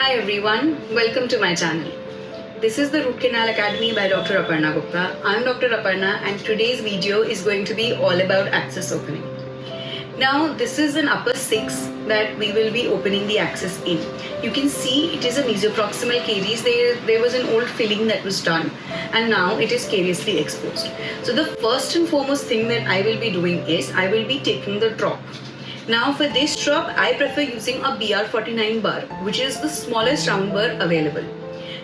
Hi everyone, welcome to my channel. This is the Root Canal Academy by Dr. Aparna Gupta. I'm Dr. Aparna and today's video is going to be all about access opening. Now this is an upper 6 that we will be opening the access in. You can see it is a mesoproximal caries. There was an old filling that was done and now it is cariously exposed. So the first and foremost thing that I will be doing is I will be taking the drop. Now for this drop, I prefer using a BR49 bar, which is the smallest round bar available.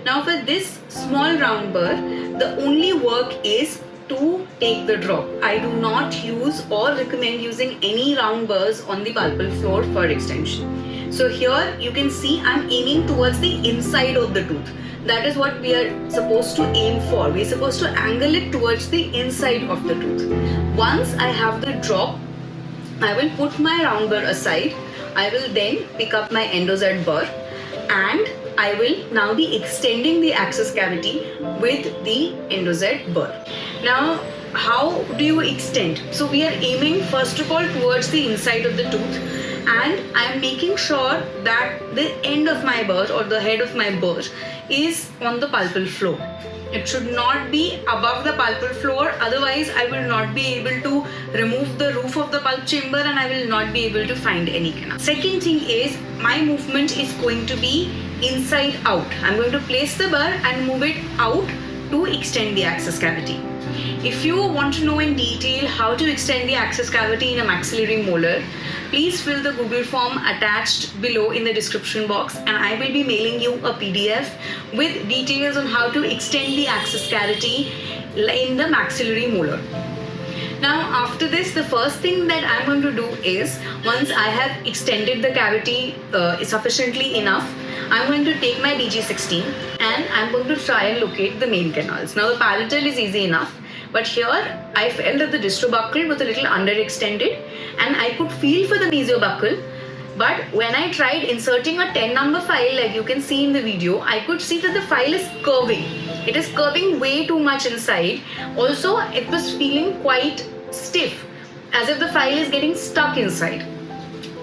Now for this small round bar, the only work is to take the drop. I do not use or recommend using any round bars on the pulpal floor for extension. So here you can see I'm aiming towards the inside of the tooth. That is what we are supposed to aim for. We are supposed to angle it towards the inside of the tooth. Once I have the drop, I will put my round bar aside. I will then pick up my EndoZ bar and I will now be extending the access cavity with the EndoZ bar. Now, how do you extend? So we are aiming first of all towards the inside of the tooth and I am making sure that the end of my bar or the head of my bar is on the pulpal floor. It should not be above the pulpal floor, otherwise I will not be able to remove the roof of the pulp chamber and I will not be able to find any canal. Second thing is my movement is going to be inside out. I'm going to place the bar and move it out to extend the access cavity. If you want to know in detail how to extend the access cavity in a maxillary molar, please fill the Google form attached below in the description box and I will be mailing you a PDF with details on how to extend the access cavity in the maxillary molar. Now after this, the first thing that I'm going to do is, once I have extended the cavity sufficiently enough, I'm going to take my DG16 and I'm going to try and locate the main canals. Now the palatal is easy enough, but here I felt that the distrobuccal was a little underextended and I could feel for the mesiobuccal. But when I tried inserting a 10 number file, like you can see in the video, I could see that the file is curving. It is curving way too much inside. Also, it was feeling quite stiff, as if the file is getting stuck inside.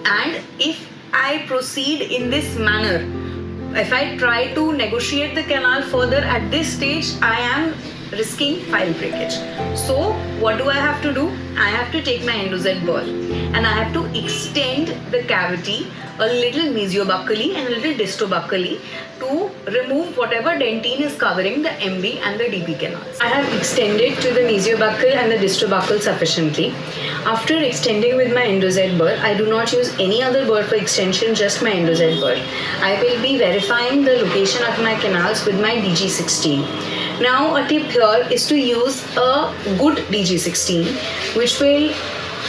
And if I proceed in this manner, if I try to negotiate the canal further at this stage, I am risking file breakage. So what do I have to do? I have to take my EndoZ bar and I have to extend the cavity a little mesiobuccally and a little distrobuccally to remove whatever dentine is covering the MB and the DB canals. I have extended to the mesiobuccal and the distrobuccal sufficiently. After extending with my EndoZ bar, I do not use any other bar for extension, just my EndoZ bar. I will be verifying the location of my canals with my DG16. Now a tip here is to use a good DG16 which will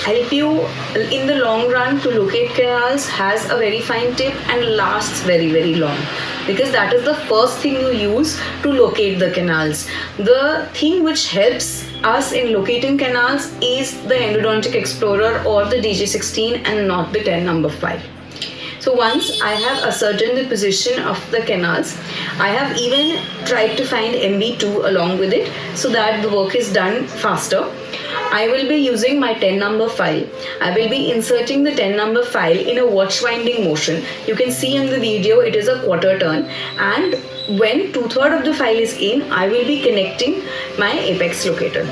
help you in the long run to locate canals, has a very fine tip and lasts very long, because that is the first thing you use to locate the canals. The thing which helps us in locating canals is the Endodontic Explorer or the DG16 and not the 10 number file. So once I have ascertained the position of the canals, I have even tried to find MB2 along with it so that the work is done faster. I will be using my 10 number file. I will be inserting the 10 number file in a watch winding motion. You can see in the video it is a quarter turn, and when 2/3 of the file is in, I will be connecting my apex locator.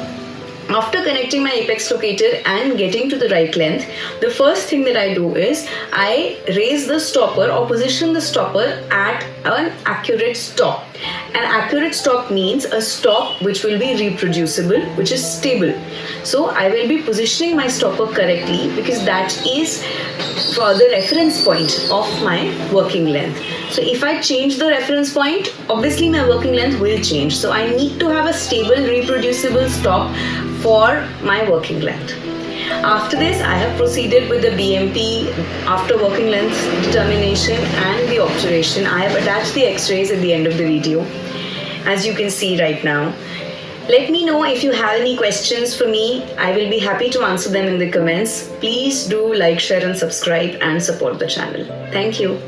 After connecting my apex locator and getting to the right length, the first thing that I do is I raise the stopper or position the stopper at an accurate stop. An accurate stop means a stop which will be reproducible, which is stable. So I will be positioning my stopper correctly because that is for the reference point of my working length. So if I change the reference point, obviously my working length will change. So I need to have a stable, reproducible stop for my working length. After this, I have proceeded with the BMP after working length determination and the obturation. I have attached the x-rays at the end of the video, as you can see right now. Let me know if you have any questions for me. I will be happy to answer them in the comments. Please do like, share and subscribe and support the channel. Thank you.